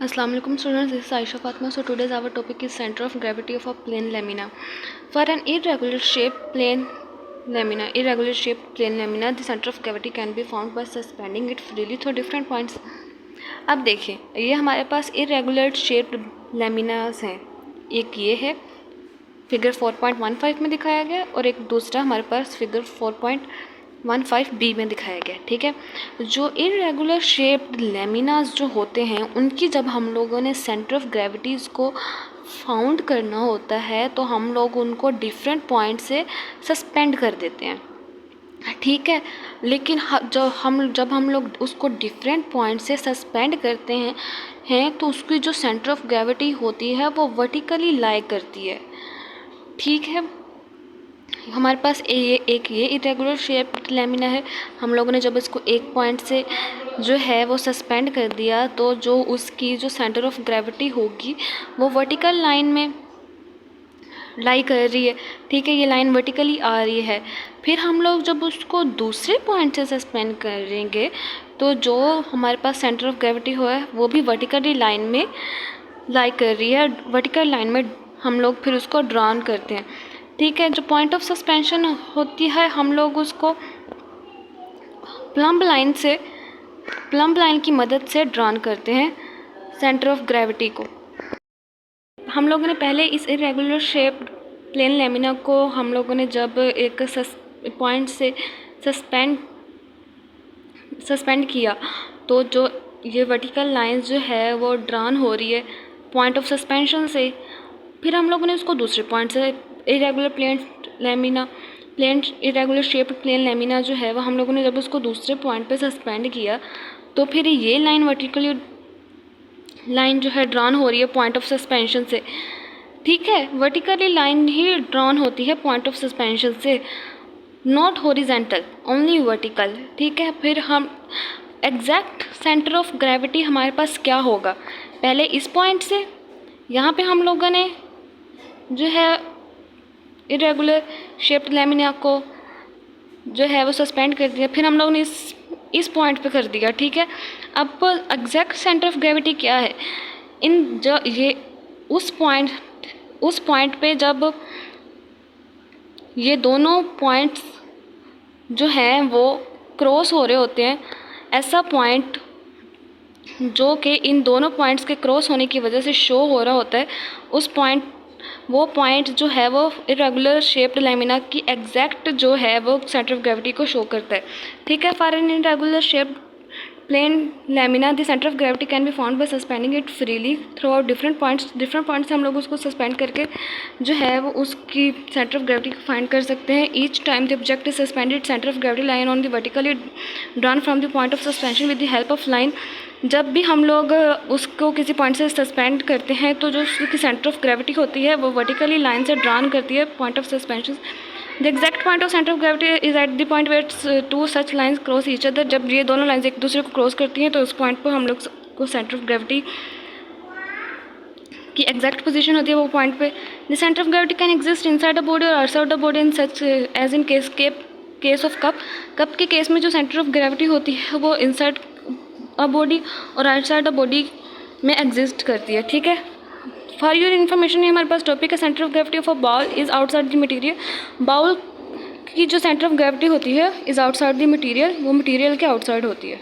Assalamu alaikum students, this is Aisha Fatma. So today's our topic is center of gravity of a plane lamina. For an irregular shaped plane lamina, the center of gravity can be found by suspending it freely through different points. अब देखिए, ये हमारे पास irregular shaped laminas हैं. एक ये है figure 4.15 में दिखाया गया और एक दूसरा हमारे पास फिगर 4.15b में दिखाया गया. ठीक है, जो इरेगुलर शेप्ड लेमिनास जो होते हैं उनकी जब हम लोगों ने सेंटर ऑफ ग्रेविटीज़ को फाउंड करना होता है तो हम लोग उनको डिफरेंट पॉइंट से सस्पेंड कर देते हैं. ठीक है, लेकिन जब हम लोग उसको डिफरेंट पॉइंट से सस्पेंड करते हैं तो उसकी जो सेंटर ऑफ ग्रेविटी होती है वो वर्टिकली लाई करती है. ठीक है, हमारे पास ये इरेगुलर शेप्ड लेमिना है. हम लोगों ने जब इसको एक पॉइंट से जो है वो सस्पेंड कर दिया तो जो उसकी जो सेंटर ऑफ ग्रेविटी होगी वो वर्टिकल लाइन में लाई कर रही है. ठीक है, ये लाइन वर्टिकली आ रही है. फिर हम लोग जब उसको दूसरे पॉइंट से सस्पेंड करेंगे तो जो हमारे पास सेंटर ऑफ ग्रेविटी हो है वो भी वर्टिकली लाइन में लाई कर रही है. वर्टिकल लाइन में हम लोग फिर उसको ड्रॉन करते हैं. ठीक है, जो पॉइंट ऑफ सस्पेंशन होती है हम लोग उसको प्लम्ब लाइन की मदद से ड्रॉन करते हैं सेंटर ऑफ ग्रेविटी को. हम लोगों ने पहले इस इरेगुलर शेप्ड प्लेन लेमिना को हम लोगों ने जब एक पॉइंट से सस्पेंड किया तो जो ये वर्टिकल लाइंस जो है वो ड्रॉन हो रही है पॉइंट ऑफ सस्पेंशन से. फिर हम लोगों ने उसको दूसरे पॉइंट से इरेगुलर शेप्ड प्लेन लेमिना जो है वो हम लोगों ने जब उसको दूसरे पॉइंट पे सस्पेंड किया तो फिर ये लाइन वर्टिकली लाइन जो है ड्रॉन हो रही है पॉइंट ऑफ सस्पेंशन से. ठीक है, वर्टिकली लाइन ही ड्रॉन होती है पॉइंट ऑफ सस्पेंशन से, नॉट हॉरिजॉन्टल, ओनली वर्टिकल. ठीक है, फिर हम एग्जैक्ट सेंटर ऑफ ग्रेविटी हमारे पास क्या होगा, पहले इस पॉइंट से यहाँ पे हम लोगों ने जो है इरेगुलर शेप्ड लेमिना को जो है वो सस्पेंड कर दिया. फिर हम लोगों ने इस पॉइंट पे कर दिया. ठीक है, अब एग्जैक्ट सेंटर ऑफ ग्रेविटी क्या है उस पॉइंट पे जब ये दोनों पॉइंट्स जो हैं वो क्रॉस हो रहे होते हैं, ऐसा पॉइंट जो कि इन दोनों पॉइंट्स के क्रॉस होने की वजह से शो हो रहा होता है, वो पॉइंट जो है वो इरेगुलर शेप्ड लेमिना की एग्जैक्ट जो है वो सेंटर ऑफ ग्रेविटी को शो करता है. ठीक है, for an irregular shaped plane lamina the centre of gravity can be found by suspending it freely throughout different points से हम लोग उसको सस्पेंड करके जो है वो उसकी सेंटर ऑफ ग्रेविटी को फाइंड कर सकते हैं. Each time the object is suspended centre of gravity line on the vertically drawn from the point of suspension with the help of line. जब भी हम लोग उसको किसी पॉइंट से सस्पेंड करते हैं तो जो उसकी सेंटर ऑफ ग्रेविटी होती है वो वर्टिकली लाइन से ड्रॉन करती है point of suspension. The exact point of centre of gravity is at the point where two such lines cross each other. जब ये दोनों लाइन्स एक दूसरे को क्रॉस करती हैं तो उस पॉइंट पर हम लोग को सेंटर ऑफ ग्रेविटी की एग्जैक्ट पोजीशन होती है वो पॉइंट पे. The centre of gravity can exist inside the body और outside the body in such as in case of cup के केस में जो सेंटर ऑफ ग्रेविटी होती है वो इनसाइड अ बॉडी और आउटसाइड द बॉडी में एग्जिस्ट करती है. ठीक है, फॉर योर इन्फॉर्मेशन हमारे पास टॉपिक है centre of gravity of a bowl is outside the material. Bowl की जो सेंटर ऑफ ग्रेविटी होती है इज़ आउटसाइड द मटेरियल, वो मटेरियल के आउटसाइड होती है.